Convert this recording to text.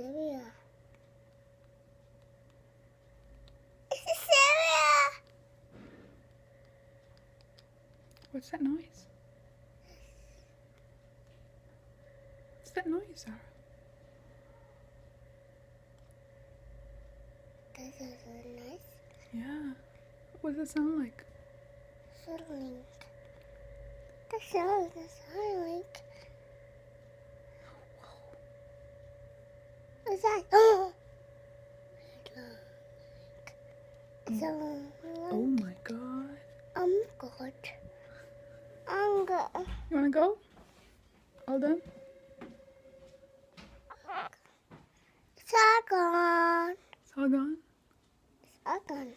Syria. It's Syria. What's that noise? What's that noise, Sarah? This is so nice. Yeah. What does it sound like? Starlink. The sound is Starlink. What's that? Oh! So, Oh my god. I'm good. I'm good. You wanna go? All done? Sargon. It's all gone? Sargon.